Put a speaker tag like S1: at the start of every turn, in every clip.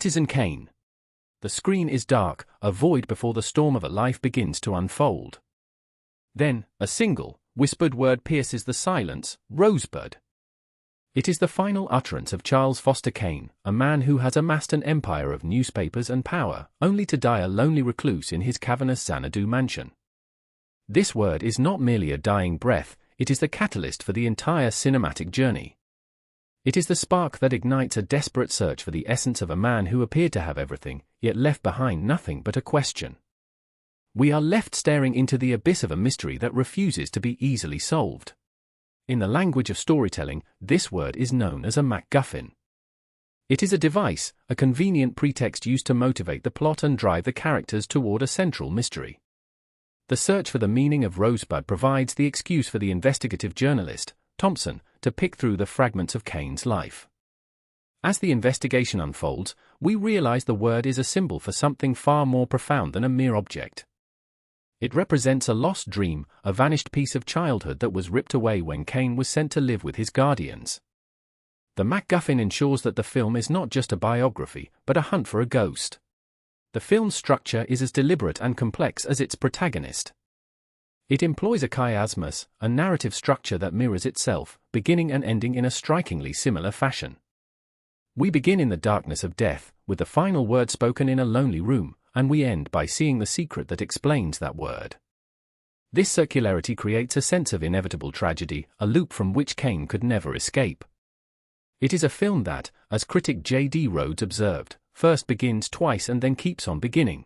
S1: Citizen Kane. The screen is dark, a void before the storm of a life begins to unfold. Then, a single, whispered word pierces the silence: Rosebud. It is the final utterance of Charles Foster Kane, a man who has amassed an empire of newspapers and power, only to die a lonely recluse in his cavernous Xanadu mansion. This word is not merely a dying breath, it is the catalyst for the entire cinematic journey. It is the spark that ignites a desperate search for the essence of a man who appeared to have everything, yet left behind nothing but a question. We are left staring into the abyss of a mystery that refuses to be easily solved. In the language of storytelling, this word is known as a MacGuffin. It is a device, a convenient pretext used to motivate the plot and drive the characters toward a central mystery. The search for the meaning of Rosebud provides the excuse for the investigative journalist, Thompson, to pick through the fragments of Kane's life. As the investigation unfolds, we realize the word is a symbol for something far more profound than a mere object. It represents a lost dream, a vanished piece of childhood that was ripped away when Kane was sent to live with his guardians. The MacGuffin ensures that the film is not just a biography, but a hunt for a ghost. The film's structure is as deliberate and complex as its protagonist. It employs a chiasmus, a narrative structure that mirrors itself, beginning and ending in a strikingly similar fashion. We begin in the darkness of death, with the final word spoken in a lonely room, and we end by seeing the secret that explains that word. This circularity creates a sense of inevitable tragedy, a loop from which Kane could never escape. It is a film that, as critic J.D. Rhodes observed, first begins twice and then keeps on beginning.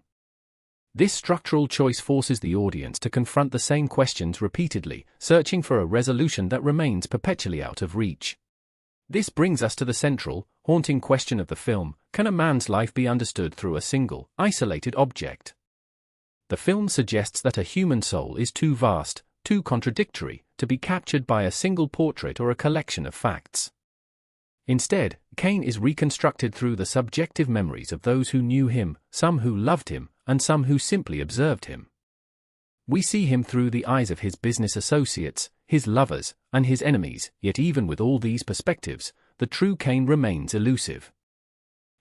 S1: This structural choice forces the audience to confront the same questions repeatedly, searching for a resolution that remains perpetually out of reach. This brings us to the central, haunting question of the film: can a man's life be understood through a single, isolated object? The film suggests that a human soul is too vast, too contradictory, to be captured by a single portrait or a collection of facts. Instead, Kane is reconstructed through the subjective memories of those who knew him, some who loved him, and some who simply observed him. We see him through the eyes of his business associates, his lovers, and his enemies, yet even with all these perspectives, the true Kane remains elusive.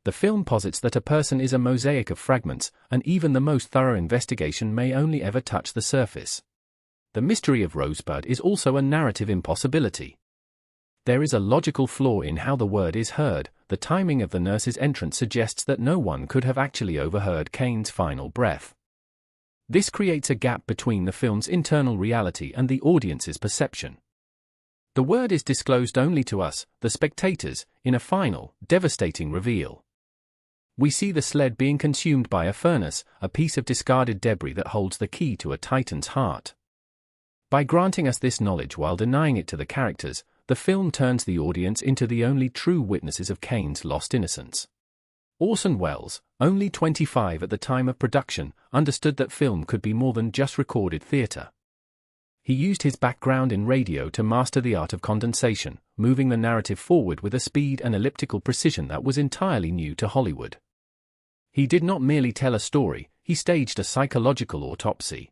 S1: The film posits that a person is a mosaic of fragments, and even the most thorough investigation may only ever touch the surface. The mystery of Rosebud is also a narrative impossibility. There is a logical flaw in how the word is heard. The timing of the nurse's entrance suggests that no one could have actually overheard Kane's final breath. This creates a gap between the film's internal reality and the audience's perception. The word is disclosed only to us, the spectators, in a final, devastating reveal. We see the sled being consumed by a furnace, a piece of discarded debris that holds the key to a titan's heart. By granting us this knowledge while denying it to the characters, the film turns the audience into the only true witnesses of Kane's lost innocence. Orson Welles, only 25 at the time of production, understood that film could be more than just recorded theater. He used his background in radio to master the art of condensation, moving the narrative forward with a speed and elliptical precision that was entirely new to Hollywood. He did not merely tell a story, he staged a psychological autopsy.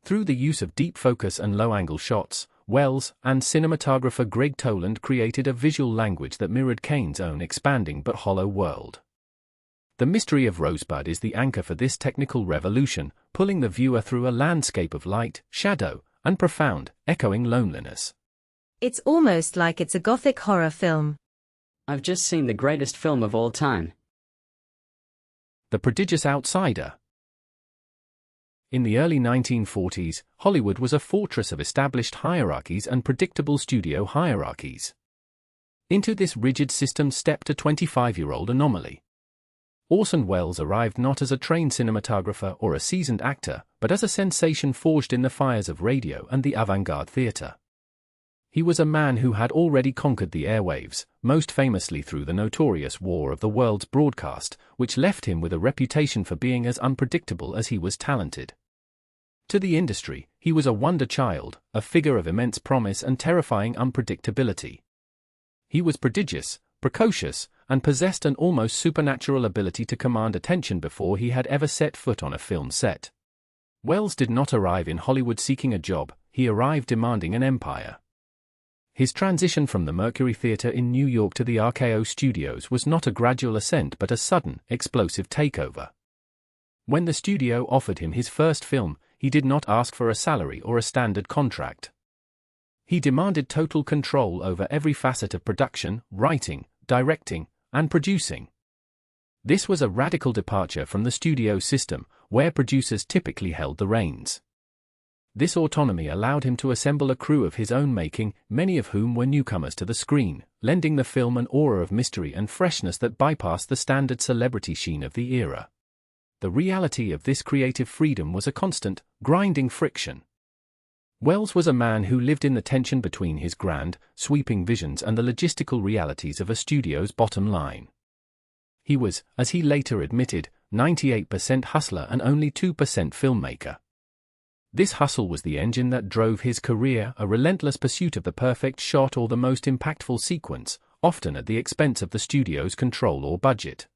S1: Through the use of deep focus and low-angle shots, Welles and cinematographer Greg Toland created a visual language that mirrored Kane's own expanding but hollow world. The mystery of Rosebud is the anchor for this technical revolution, pulling the viewer through a landscape of light, shadow, and profound, echoing loneliness.
S2: It's almost like it's a gothic horror film.
S3: I've just seen the greatest film of all time.
S1: The Prodigious Outsider. In the early 1940s, Hollywood was a fortress of established hierarchies and predictable studio hierarchies. Into this rigid system stepped a 25-year-old anomaly. Orson Welles arrived not as a trained cinematographer or a seasoned actor, but as a sensation forged in the fires of radio and the avant-garde theater. He was a man who had already conquered the airwaves, most famously through the notorious War of the Worlds broadcast, which left him with a reputation for being as unpredictable as he was talented. To the industry, he was a wonder child, a figure of immense promise and terrifying unpredictability. He was prodigious, precocious, and possessed an almost supernatural ability to command attention before he had ever set foot on a film set. Welles did not arrive in Hollywood seeking a job, he arrived demanding an empire. His transition from the Mercury Theatre in New York to the RKO studios was not a gradual ascent but a sudden, explosive takeover. When the studio offered him his first film, he did not ask for a salary or a standard contract. He demanded total control over every facet of production, writing, directing, and producing. This was a radical departure from the studio system, where producers typically held the reins. This autonomy allowed him to assemble a crew of his own making, many of whom were newcomers to the screen, lending the film an aura of mystery and freshness that bypassed the standard celebrity sheen of the era. The reality of this creative freedom was a constant, grinding friction. Welles was a man who lived in the tension between his grand, sweeping visions and the logistical realities of a studio's bottom line. He was, as he later admitted, 98% hustler and only 2% filmmaker. This hustle was the engine that drove his career, a relentless pursuit of the perfect shot or the most impactful sequence, often at the expense of the studio's control or budget.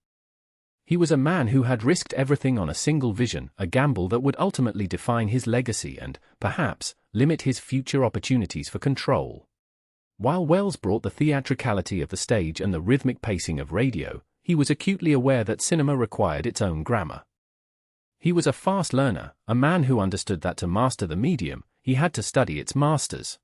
S1: He was a man who had risked everything on a single vision, a gamble that would ultimately define his legacy and, perhaps, limit his future opportunities for control. While Welles brought the theatricality of the stage and the rhythmic pacing of radio, he was acutely aware that cinema required its own grammar. He was a fast learner, a man who understood that to master the medium, he had to study its masters.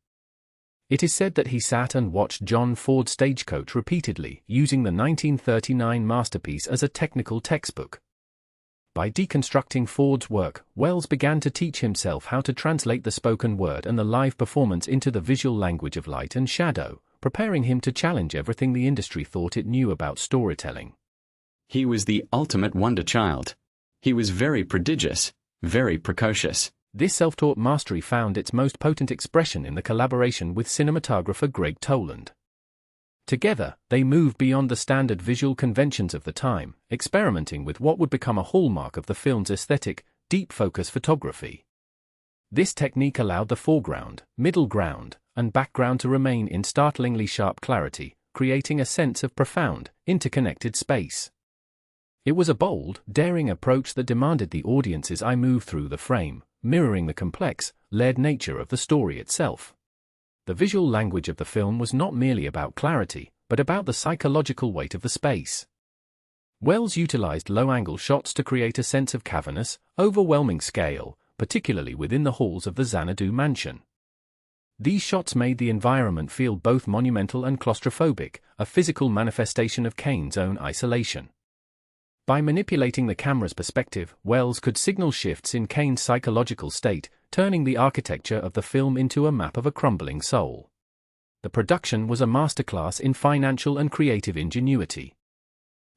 S1: It is said that he sat and watched John Ford's Stagecoach repeatedly, using the 1939 masterpiece as a technical textbook. By deconstructing Ford's work, Welles began to teach himself how to translate the spoken word and the live performance into the visual language of light and shadow, preparing him to challenge everything the industry thought it knew about storytelling.
S4: He was the ultimate wonder child. He was very prodigious, very precocious.
S1: This self-taught mastery found its most potent expression in the collaboration with cinematographer Greg Toland. Together, they moved beyond the standard visual conventions of the time, experimenting with what would become a hallmark of the film's aesthetic, deep-focus photography. This technique allowed the foreground, middle ground, and background to remain in startlingly sharp clarity, creating a sense of profound, interconnected space. It was a bold, daring approach that demanded the audience's eye move through the frame, mirroring the complex, layered nature of the story itself. The visual language of the film was not merely about clarity, but about the psychological weight of the space. Welles utilized low-angle shots to create a sense of cavernous, overwhelming scale, particularly within the halls of the Xanadu mansion. These shots made the environment feel both monumental and claustrophobic, a physical manifestation of Kane's own isolation. By manipulating the camera's perspective, Welles could signal shifts in Kane's psychological state, turning the architecture of the film into a map of a crumbling soul. The production was a masterclass in financial and creative ingenuity.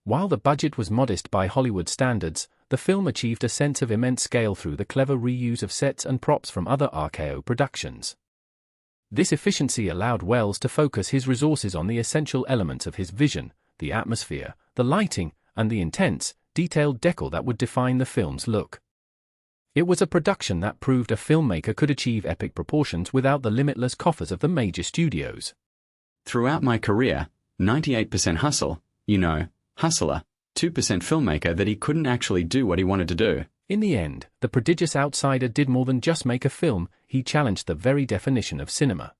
S1: While the budget was modest by Hollywood standards, the film achieved a sense of immense scale through the clever reuse of sets and props from other RKO productions. This efficiency allowed Welles to focus his resources on the essential elements of his vision, the atmosphere, the lighting, and the intense, detailed decor that would define the film's look. It was a production that proved a filmmaker could achieve epic proportions without the limitless coffers of the major studios.
S4: Throughout my career, 98% hustle, hustler, 2% filmmaker that he couldn't actually do what he wanted to do.
S1: In the end, the prodigious outsider did more than just make a film, he challenged the very definition of cinema.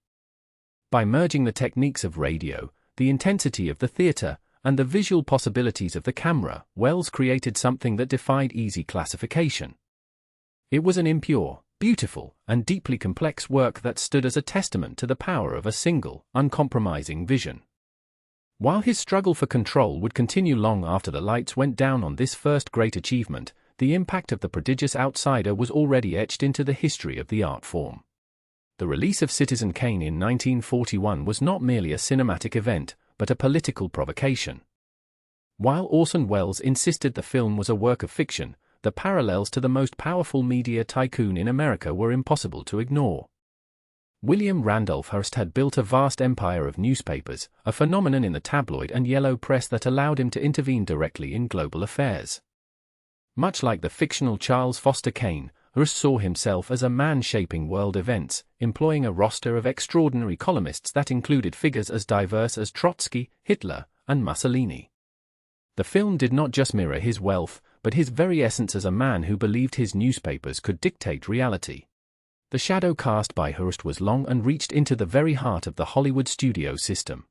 S1: By merging the techniques of radio, the intensity of the theater, and the visual possibilities of the camera, Welles created something that defied easy classification. It was an impure, beautiful, and deeply complex work that stood as a testament to the power of a single, uncompromising vision. While his struggle for control would continue long after the lights went down on this first great achievement, the impact of the prodigious outsider was already etched into the history of the art form. The release of Citizen Kane in 1941 was not merely a cinematic event, but a political provocation. While Orson Welles insisted the film was a work of fiction, the parallels to the most powerful media tycoon in America were impossible to ignore. William Randolph Hearst had built a vast empire of newspapers, a phenomenon in the tabloid and yellow press that allowed him to intervene directly in global affairs. Much like the fictional Charles Foster Kane, Hearst saw himself as a man shaping world events, employing a roster of extraordinary columnists that included figures as diverse as Trotsky, Hitler, and Mussolini. The film did not just mirror his wealth, but his very essence as a man who believed his newspapers could dictate reality. The shadow cast by Hearst was long and reached into the very heart of the Hollywood studio system.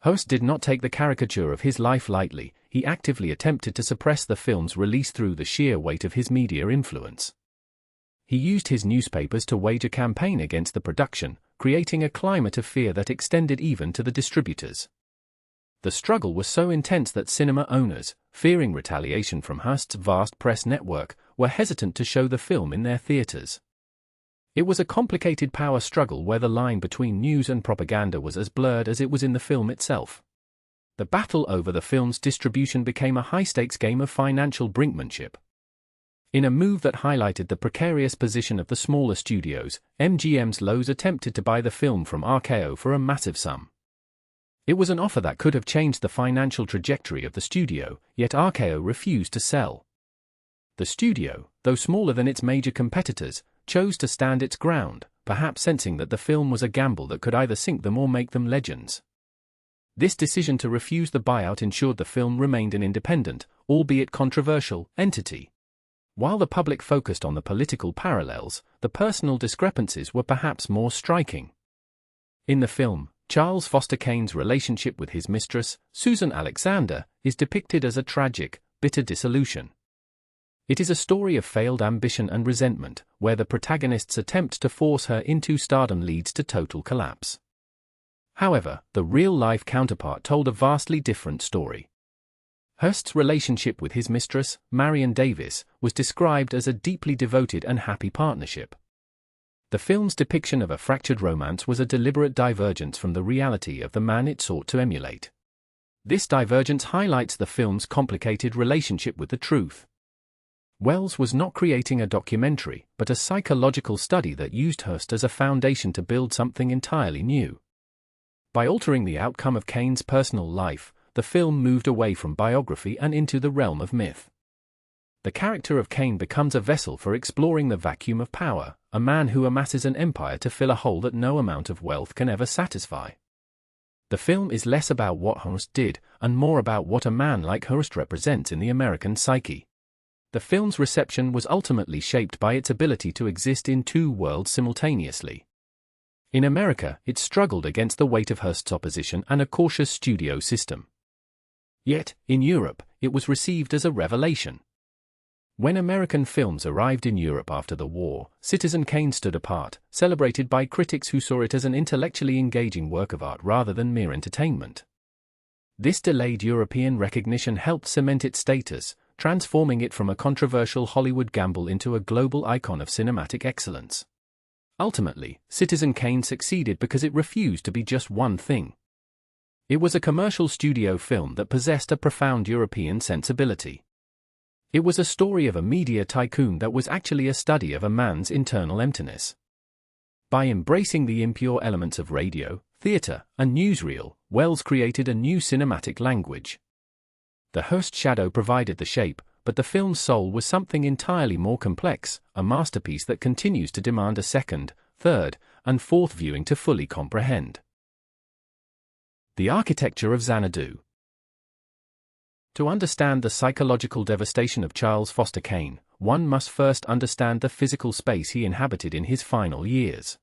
S1: Hearst did not take the caricature of his life lightly. He actively attempted to suppress the film's release through the sheer weight of his media influence. He used his newspapers to wage a campaign against the production, creating a climate of fear that extended even to the distributors. The struggle was so intense that cinema owners, fearing retaliation from Hearst's vast press network, were hesitant to show the film in their theaters. It was a complicated power struggle where the line between news and propaganda was as blurred as it was in the film itself. The battle over the film's distribution became a high-stakes game of financial brinkmanship. In a move that highlighted the precarious position of the smaller studios, MGM's Lowe's attempted to buy the film from RKO for a massive sum. It was an offer that could have changed the financial trajectory of the studio, yet RKO refused to sell. The studio, though smaller than its major competitors, chose to stand its ground, perhaps sensing that the film was a gamble that could either sink them or make them legends. This decision to refuse the buyout ensured the film remained an independent, albeit controversial, entity. While the public focused on the political parallels, the personal discrepancies were perhaps more striking. In the film, Charles Foster Kane's relationship with his mistress, Susan Alexander, is depicted as a tragic, bitter dissolution. It is a story of failed ambition and resentment, where the protagonist's attempt to force her into stardom leads to total collapse. However, the real-life counterpart told a vastly different story. Hearst's relationship with his mistress, Marion Davis, was described as a deeply devoted and happy partnership. The film's depiction of a fractured romance was a deliberate divergence from the reality of the man it sought to emulate. This divergence highlights the film's complicated relationship with the truth. Welles was not creating a documentary, but a psychological study that used Hearst as a foundation to build something entirely new. By altering the outcome of Kane's personal life, the film moved away from biography and into the realm of myth. The character of Kane becomes a vessel for exploring the vacuum of power, a man who amasses an empire to fill a hole that no amount of wealth can ever satisfy. The film is less about what Hearst did, and more about what a man like Hearst represents in the American psyche. The film's reception was ultimately shaped by its ability to exist in two worlds simultaneously. In America, it struggled against the weight of Hearst's opposition and a cautious studio system. Yet, in Europe, it was received as a revelation. When American films arrived in Europe after the war, Citizen Kane stood apart, celebrated by critics who saw it as an intellectually engaging work of art rather than mere entertainment. This delayed European recognition helped cement its status, transforming it from a controversial Hollywood gamble into a global icon of cinematic excellence. Ultimately, Citizen Kane succeeded because it refused to be just one thing. It was a commercial studio film that possessed a profound European sensibility. It was a story of a media tycoon that was actually a study of a man's internal emptiness. By embracing the impure elements of radio, theater, and newsreel, Welles created a new cinematic language. The Hearst shadow provided the shape, but the film's soul was something entirely more complex, a masterpiece that continues to demand a second, third, and fourth viewing to fully comprehend. The architecture of Xanadu. To understand the psychological devastation of Charles Foster Kane, one must first understand the physical space he inhabited in his final years.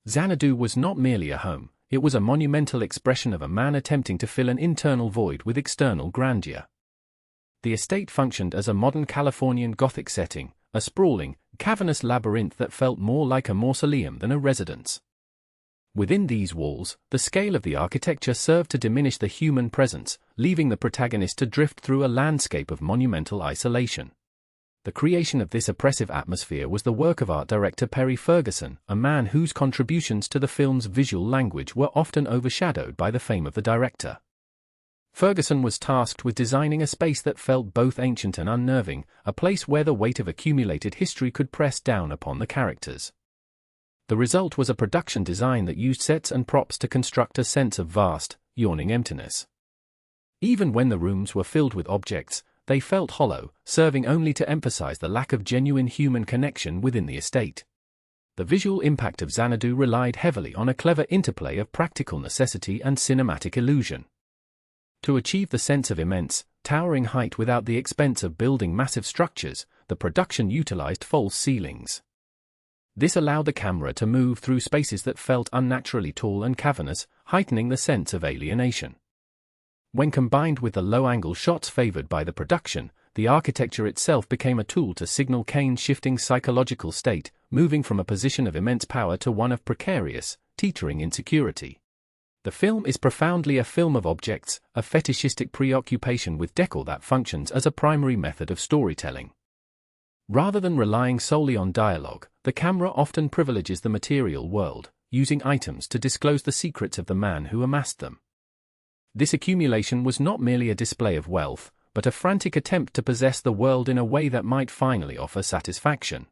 S1: Xanadu was not merely a home, it was a monumental expression of a man attempting to fill an internal void with external grandeur. The estate functioned as a modern Californian Gothic setting, a sprawling, cavernous labyrinth that felt more like a mausoleum than a residence. Within these walls, the scale of the architecture served to diminish the human presence, leaving the protagonist to drift through a landscape of monumental isolation. The creation of this oppressive atmosphere was the work of art director Perry Ferguson, a man whose contributions to the film's visual language were often overshadowed by the fame of the director. Ferguson was tasked with designing a space that felt both ancient and unnerving, a place where the weight of accumulated history could press down upon the characters. The result was a production design that used sets and props to construct a sense of vast, yawning emptiness. Even when the rooms were filled with objects, they felt hollow, serving only to emphasize the lack of genuine human connection within the estate. The visual impact of Xanadu relied heavily on a clever interplay of practical necessity and cinematic illusion. To achieve the sense of immense, towering height without the expense of building massive structures, the production utilized false ceilings. This allowed the camera to move through spaces that felt unnaturally tall and cavernous, heightening the sense of alienation. When combined with the low-angle shots favored by the production, the architecture itself became a tool to signal Kane's shifting psychological state, moving from a position of immense power to one of precarious, teetering insecurity. The film is profoundly a film of objects, a fetishistic preoccupation with decor that functions as a primary method of storytelling. Rather than relying solely on dialogue, the camera often privileges the material world, using items to disclose the secrets of the man who amassed them. This accumulation was not merely a display of wealth, but a frantic attempt to possess the world in a way that might finally offer satisfaction.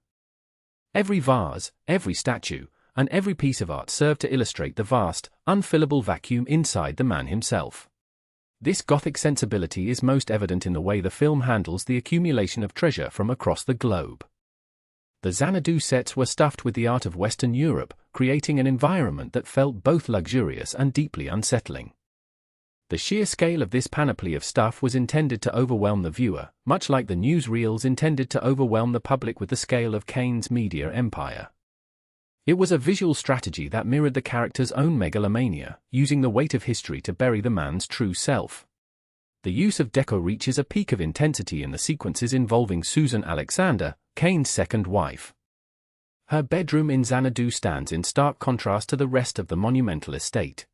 S1: Every vase, every statue, and every piece of art served to illustrate the vast, unfillable vacuum inside the man himself. This Gothic sensibility is most evident in the way the film handles the accumulation of treasure from across the globe. The Xanadu sets were stuffed with the art of Western Europe, creating an environment that felt both luxurious and deeply unsettling. The sheer scale of this panoply of stuff was intended to overwhelm the viewer, much like the newsreels intended to overwhelm the public with the scale of Kane's media empire. It was a visual strategy that mirrored the character's own megalomania, using the weight of history to bury the man's true self. The use of decor reaches a peak of intensity in the sequences involving Susan Alexander, Kane's second wife. Her bedroom in Xanadu stands in stark contrast to the rest of the monumental estate.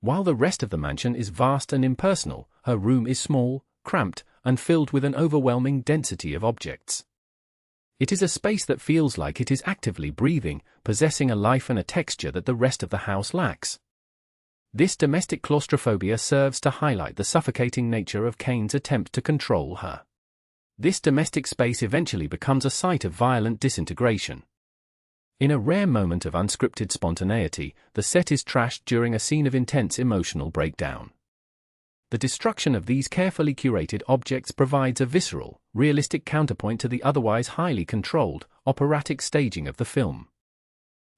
S1: While the rest of the mansion is vast and impersonal, her room is small, cramped, and filled with an overwhelming density of objects. It is a space that feels like it is actively breathing, possessing a life and a texture that the rest of the house lacks. This domestic claustrophobia serves to highlight the suffocating nature of Kane's attempt to control her. This domestic space eventually becomes a site of violent disintegration. In a rare moment of unscripted spontaneity, the set is trashed during a scene of intense emotional breakdown. The destruction of these carefully curated objects provides a visceral, realistic counterpoint to the otherwise highly controlled, operatic staging of the film.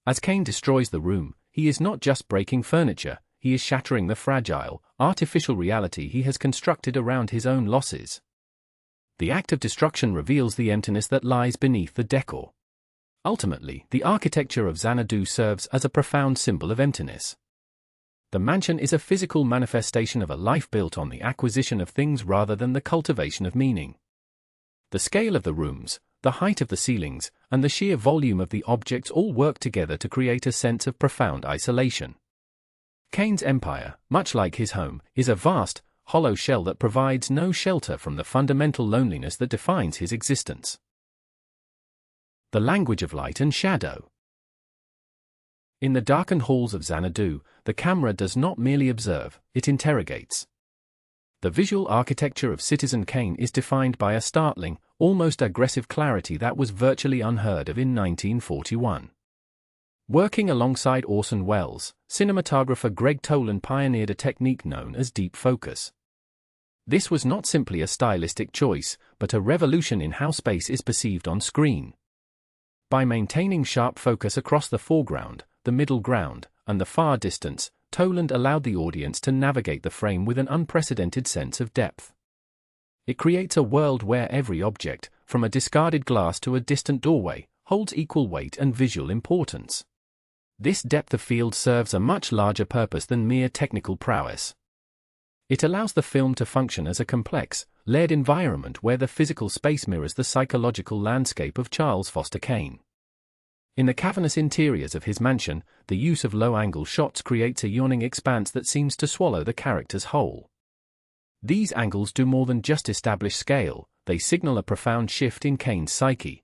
S1: As Kane destroys the room, he is not just breaking furniture, he is shattering the fragile, artificial reality he has constructed around his own losses. The act of destruction reveals the emptiness that lies beneath the decor. Ultimately, the architecture of Xanadu serves as a profound symbol of emptiness. The mansion is a physical manifestation of a life built on the acquisition of things rather than the cultivation of meaning. The scale of the rooms, the height of the ceilings, and the sheer volume of the objects all work together to create a sense of profound isolation. Kane's empire, much like his home, is a vast, hollow shell that provides no shelter from the fundamental loneliness that defines his existence. The language of light and shadow. In the darkened halls of Xanadu, the camera does not merely observe, it interrogates. The visual architecture of Citizen Kane is defined by a startling, almost aggressive clarity that was virtually unheard of in 1941. Working alongside Orson Welles, cinematographer Greg Toland pioneered a technique known as deep focus. This was not simply a stylistic choice, but a revolution in how space is perceived on screen. By maintaining sharp focus across the foreground, the middle ground, and the far distance, Toland allowed the audience to navigate the frame with an unprecedented sense of depth. It creates a world where every object, from a discarded glass to a distant doorway, holds equal weight and visual importance. This depth of field serves a much larger purpose than mere technical prowess. It allows the film to function as a complex, layered environment where the physical space mirrors the psychological landscape of Charles Foster Kane. In the cavernous interiors of his mansion, the use of low-angle shots creates a yawning expanse that seems to swallow the character's whole. These angles do more than just establish scale, they signal a profound shift in Kane's psyche.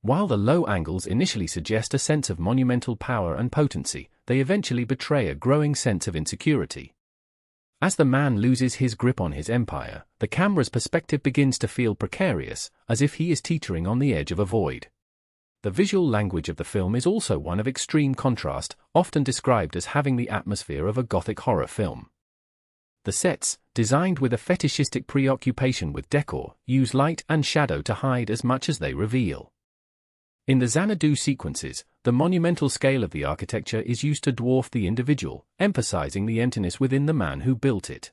S1: While the low angles initially suggest a sense of monumental power and potency, they eventually betray a growing sense of insecurity. As the man loses his grip on his empire, the camera's perspective begins to feel precarious, as if he is teetering on the edge of a void. The visual language of the film is also one of extreme contrast, often described as having the atmosphere of a Gothic horror film. The sets, designed with a fetishistic preoccupation with decor, use light and shadow to hide as much as they reveal. In the Xanadu sequences, the monumental scale of the architecture is used to dwarf the individual, emphasizing the emptiness within the man who built it.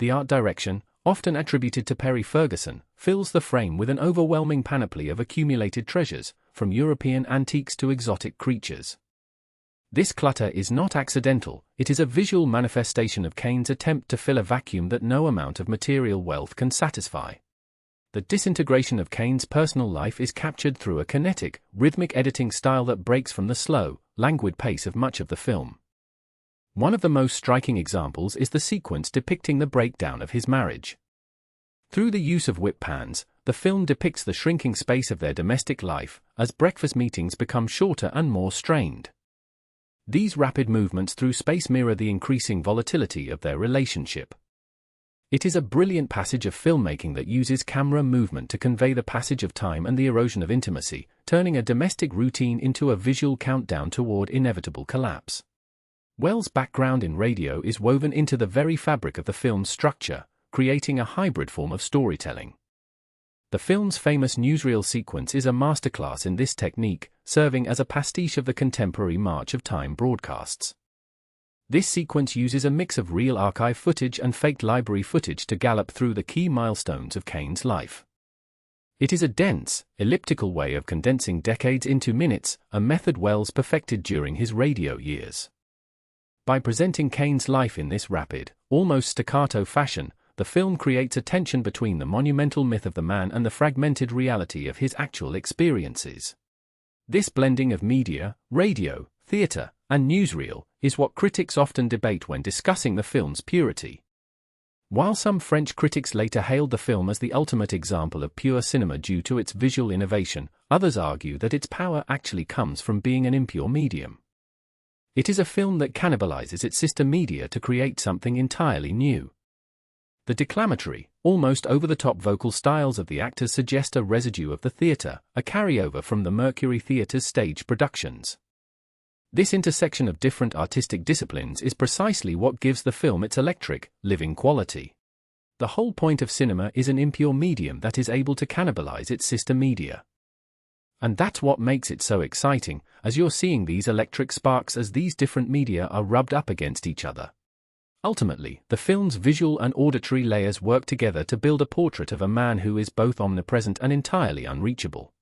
S1: The art direction, often attributed to Perry Ferguson, fills the frame with an overwhelming panoply of accumulated treasures, from European antiques to exotic creatures. This clutter is not accidental, it is a visual manifestation of Kane's attempt to fill a vacuum that no amount of material wealth can satisfy. The disintegration of Kane's personal life is captured through a kinetic, rhythmic editing style that breaks from the slow, languid pace of much of the film. One of the most striking examples is the sequence depicting the breakdown of his marriage. Through the use of whip pans, the film depicts the shrinking space of their domestic life, as breakfast meetings become shorter and more strained. These rapid movements through space mirror the increasing volatility of their relationship. It is a brilliant passage of filmmaking that uses camera movement to convey the passage of time and the erosion of intimacy, turning a domestic routine into a visual countdown toward inevitable collapse. Welles' background in radio is woven into the very fabric of the film's structure, creating a hybrid form of storytelling. The film's famous newsreel sequence is a masterclass in this technique, serving as a pastiche of the contemporary March of Time broadcasts. This sequence uses a mix of real archive footage and faked library footage to gallop through the key milestones of Kane's life. It is a dense, elliptical way of condensing decades into minutes, a method Welles perfected during his radio years. By presenting Kane's life in this rapid, almost staccato fashion, the film creates a tension between the monumental myth of the man and the fragmented reality of his actual experiences. This blending of media, radio, theater, and newsreel, is what critics often debate when discussing the film's purity. While some French critics later hailed the film as the ultimate example of pure cinema due to its visual innovation, others argue that its power actually comes from being an impure medium. It is a film that cannibalizes its sister media to create something entirely new. The declamatory, almost over-the-top vocal styles of the actors suggest a residue of the theater, a carryover from the Mercury Theatre's stage productions. This intersection of different artistic disciplines is precisely what gives the film its electric, living quality. The whole point of cinema is an impure medium that is able to cannibalize its sister media. And that's what makes it so exciting, as you're seeing these electric sparks as these different media are rubbed up against each other. Ultimately, the film's visual and auditory layers work together to build a portrait of a man who is both omnipresent and entirely unreachable.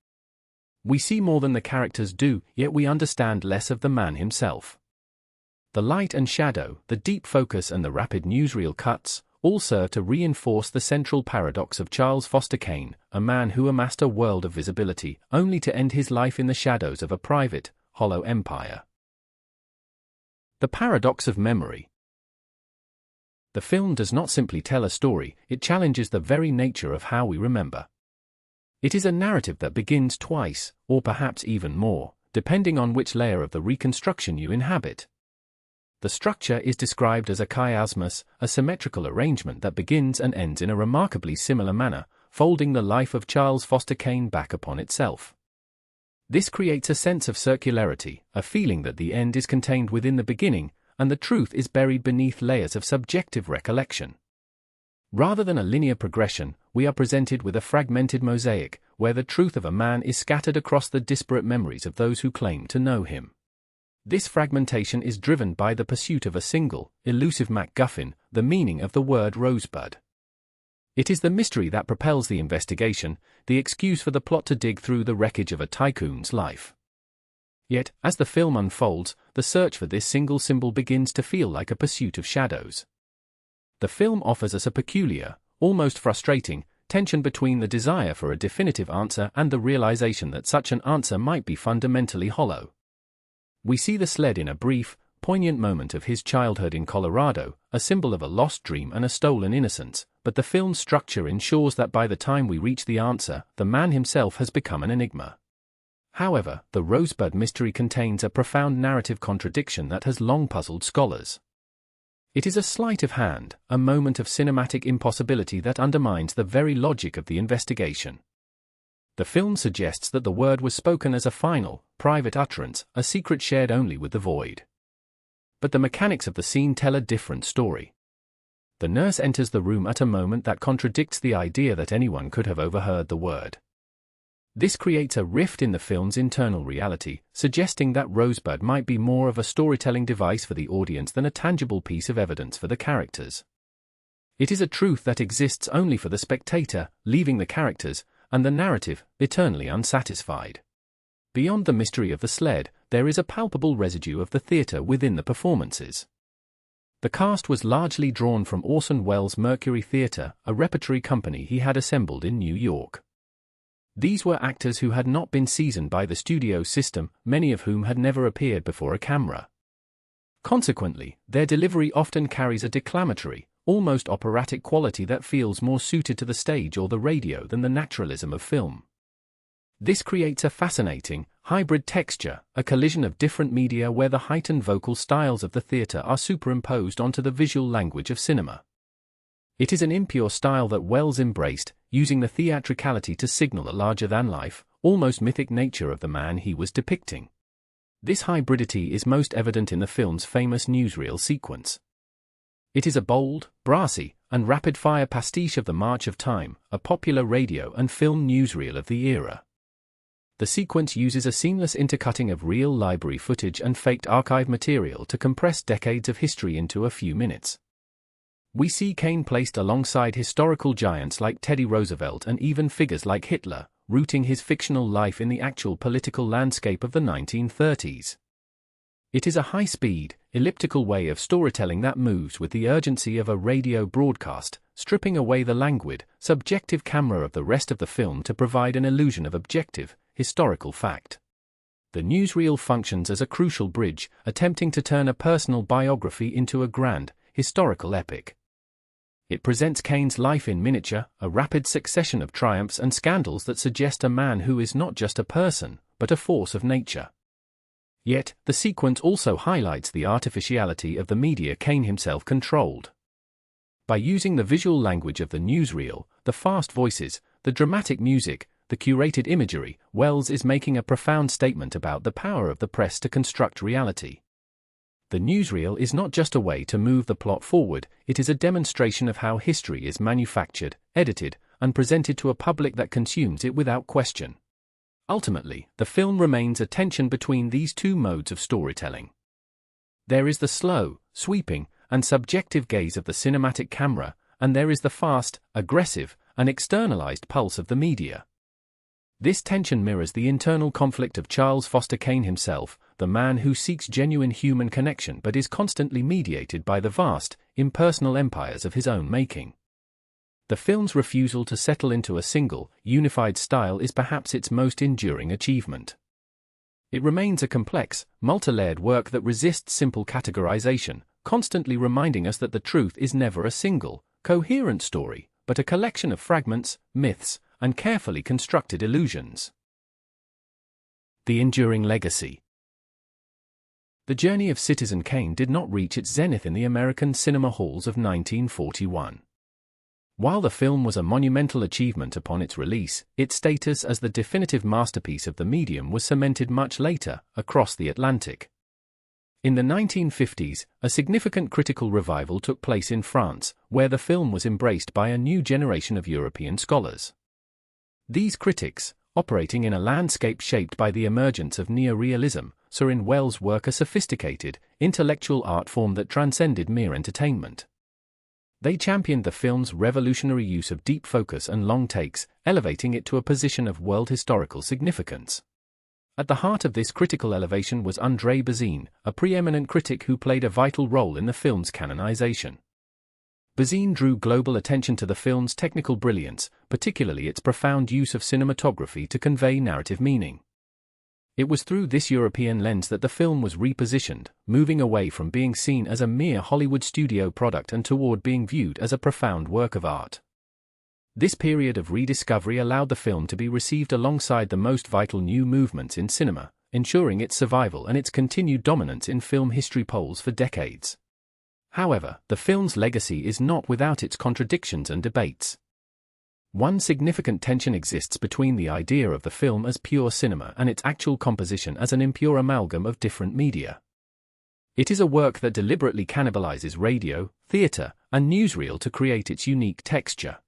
S1: We see more than the characters do, yet we understand less of the man himself. The light and shadow, the deep focus and the rapid newsreel cuts, all serve to reinforce the central paradox of Charles Foster Kane, a man who amassed a world of visibility, only to end his life in the shadows of a private, hollow empire. The paradox of memory. The film does not simply tell a story, it challenges the very nature of how we remember. It is a narrative that begins twice, or perhaps even more, depending on which layer of the reconstruction you inhabit. The structure is described as a chiasmus, a symmetrical arrangement that begins and ends in a remarkably similar manner, folding the life of Charles Foster Kane back upon itself. This creates a sense of circularity, a feeling that the end is contained within the beginning, and the truth is buried beneath layers of subjective recollection. Rather than a linear progression, we are presented with a fragmented mosaic, where the truth of a man is scattered across the disparate memories of those who claim to know him. This fragmentation is driven by the pursuit of a single, elusive MacGuffin, the meaning of the word rosebud. It is the mystery that propels the investigation, the excuse for the plot to dig through the wreckage of a tycoon's life. Yet, as the film unfolds, the search for this single symbol begins to feel like a pursuit of shadows. The film offers us a peculiar, almost frustrating, tension between the desire for a definitive answer and the realization that such an answer might be fundamentally hollow. We see the sled in a brief, poignant moment of his childhood in Colorado, a symbol of a lost dream and a stolen innocence, but the film's structure ensures that by the time we reach the answer, the man himself has become an enigma. However, the Rosebud mystery contains a profound narrative contradiction that has long puzzled scholars. It is a sleight of hand, a moment of cinematic impossibility that undermines the very logic of the investigation. The film suggests that the word was spoken as a final, private utterance, a secret shared only with the void. But the mechanics of the scene tell a different story. The nurse enters the room at a moment that contradicts the idea that anyone could have overheard the word. This creates a rift in the film's internal reality, suggesting that Rosebud might be more of a storytelling device for the audience than a tangible piece of evidence for the characters. It is a truth that exists only for the spectator, leaving the characters and the narrative eternally unsatisfied. Beyond the mystery of the sled, there is a palpable residue of the theatre within the performances. The cast was largely drawn from Orson Welles' Mercury Theatre, a repertory company he had assembled in New York. These were actors who had not been seasoned by the studio system, many of whom had never appeared before a camera. Consequently, their delivery often carries a declamatory, almost operatic quality that feels more suited to the stage or the radio than the naturalism of film. This creates a fascinating, hybrid texture, a collision of different media where the heightened vocal styles of the theatre are superimposed onto the visual language of cinema. It is an impure style that Welles embraced, using the theatricality to signal a larger-than-life, almost mythic nature of the man he was depicting. This hybridity is most evident in the film's famous newsreel sequence. It is a bold, brassy, and rapid-fire pastiche of the March of Time, a popular radio and film newsreel of the era. The sequence uses a seamless intercutting of real library footage and faked archive material to compress decades of history into a few minutes. We see Kane placed alongside historical giants like Teddy Roosevelt and even figures like Hitler, rooting his fictional life in the actual political landscape of the 1930s. It is a high-speed, elliptical way of storytelling that moves with the urgency of a radio broadcast, stripping away the languid, subjective camera of the rest of the film to provide an illusion of objective, historical fact. The newsreel functions as a crucial bridge, attempting to turn a personal biography into a grand, historical epic. It presents Kane's life in miniature, a rapid succession of triumphs and scandals that suggest a man who is not just a person, but a force of nature. Yet, the sequence also highlights the artificiality of the media Kane himself controlled. By using the visual language of the newsreel, the fast voices, the dramatic music, the curated imagery, Welles is making a profound statement about the power of the press to construct reality. The newsreel is not just a way to move the plot forward, it is a demonstration of how history is manufactured, edited, and presented to a public that consumes it without question. Ultimately, the film remains a tension between these two modes of storytelling. There is the slow, sweeping, and subjective gaze of the cinematic camera, and there is the fast, aggressive, and externalized pulse of the media. This tension mirrors the internal conflict of Charles Foster Kane himself, the man who seeks genuine human connection but is constantly mediated by the vast, impersonal empires of his own making. The film's refusal to settle into a single, unified style is perhaps its most enduring achievement. It remains a complex, multi-layered work that resists simple categorization, constantly reminding us that the truth is never a single, coherent story, but a collection of fragments, myths, and carefully constructed illusions. The enduring legacy. The journey of Citizen Kane did not reach its zenith in the American cinema halls of 1941. While the film was a monumental achievement upon its release, its status as the definitive masterpiece of the medium was cemented much later, across the Atlantic. In the 1950s, a significant critical revival took place in France, where the film was embraced by a new generation of European scholars. These critics, operating in a landscape shaped by the emergence of neorealism, saw in Welles' work a sophisticated, intellectual art form that transcended mere entertainment. They championed the film's revolutionary use of deep focus and long takes, elevating it to a position of world historical significance. At the heart of this critical elevation was André Bazin, a preeminent critic who played a vital role in the film's canonization. Bazin drew global attention to the film's technical brilliance, particularly its profound use of cinematography to convey narrative meaning. It was through this European lens that the film was repositioned, moving away from being seen as a mere Hollywood studio product and toward being viewed as a profound work of art. This period of rediscovery allowed the film to be received alongside the most vital new movements in cinema, ensuring its survival and its continued dominance in film history polls for decades. However, the film's legacy is not without its contradictions and debates. One significant tension exists between the idea of the film as pure cinema and its actual composition as an impure amalgam of different media. It is a work that deliberately cannibalizes radio, theater, and newsreel to create its unique texture.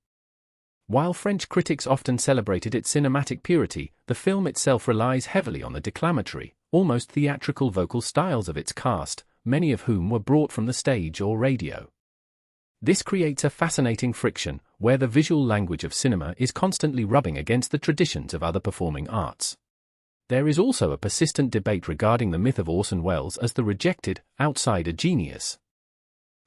S1: While French critics often celebrated its cinematic purity, the film itself relies heavily on the declamatory, almost theatrical vocal styles of its cast, many of whom were brought from the stage or radio. This creates a fascinating friction, where the visual language of cinema is constantly rubbing against the traditions of other performing arts. There is also a persistent debate regarding the myth of Orson Welles as the rejected, outsider genius.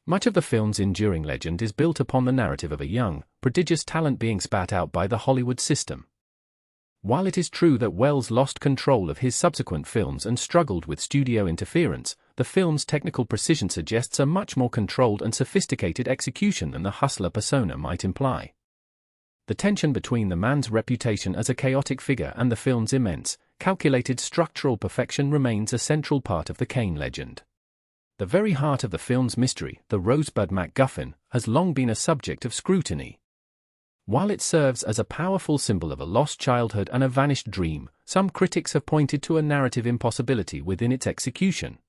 S1: Much of the film's enduring legend is built upon the narrative of a young, prodigious talent being spat out by the Hollywood system. While it is true that Welles lost control of his subsequent films and struggled with studio interference, the film's technical precision suggests a much more controlled and sophisticated execution than the hustler persona might imply. The tension between the man's reputation as a chaotic figure and the film's immense, calculated structural perfection remains a central part of the Kane legend. The very heart of the film's mystery, the Rosebud MacGuffin, has long been a subject of scrutiny. While it serves as a powerful symbol of a lost childhood and a vanished dream, some critics have pointed to a narrative impossibility within its execution.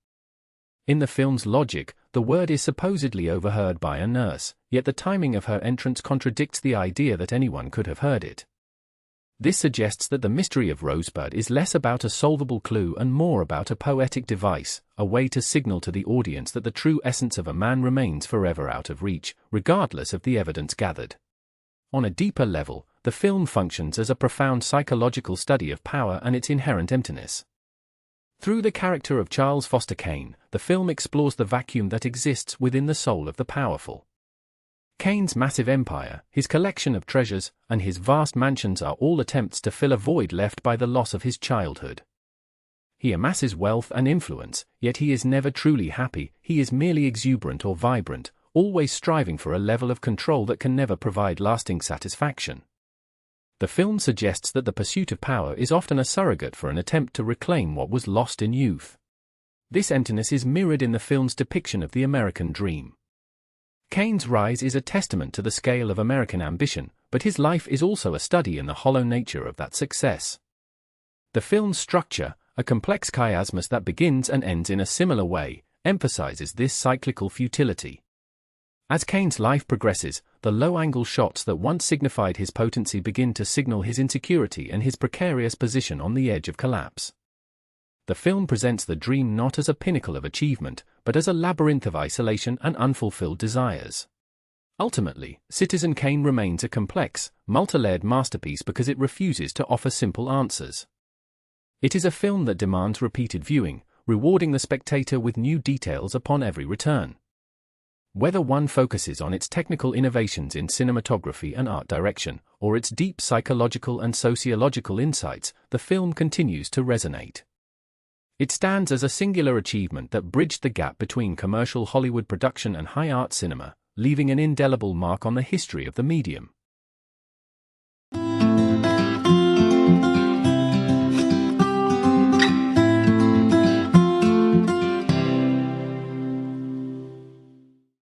S1: In the film's logic, the word is supposedly overheard by a nurse, yet the timing of her entrance contradicts the idea that anyone could have heard it. This suggests that the mystery of Rosebud is less about a solvable clue and more about a poetic device, a way to signal to the audience that the true essence of a man remains forever out of reach, regardless of the evidence gathered. On a deeper level, the film functions as a profound psychological study of power and its inherent emptiness. Through the character of Charles Foster Kane, the film explores the vacuum that exists within the soul of the powerful. Kane's massive empire, his collection of treasures, and his vast mansions are all attempts to fill a void left by the loss of his childhood. He amasses wealth and influence, yet he is never truly happy, he is merely exuberant or vibrant, always striving for a level of control that can never provide lasting satisfaction. The film suggests that the pursuit of power is often a surrogate for an attempt to reclaim what was lost in youth. This emptiness is mirrored in the film's depiction of the American dream. Kane's rise is a testament to the scale of American ambition, but his life is also a study in the hollow nature of that success. The film's structure, a complex chiasmus that begins and ends in a similar way, emphasizes this cyclical futility. As Kane's life progresses, the low-angle shots that once signified his potency begin to signal his insecurity and his precarious position on the edge of collapse. The film presents the dream not as a pinnacle of achievement, but as a labyrinth of isolation and unfulfilled desires. Ultimately, Citizen Kane remains a complex, multi-layered masterpiece because it refuses to offer simple answers. It is a film that demands repeated viewing, rewarding the spectator with new details upon every return. Whether one focuses on its technical innovations in cinematography and art direction, or its deep psychological and sociological insights, the film continues to resonate. It stands as a singular achievement that bridged the gap between commercial Hollywood production and high art cinema, leaving an indelible mark on the history of the medium.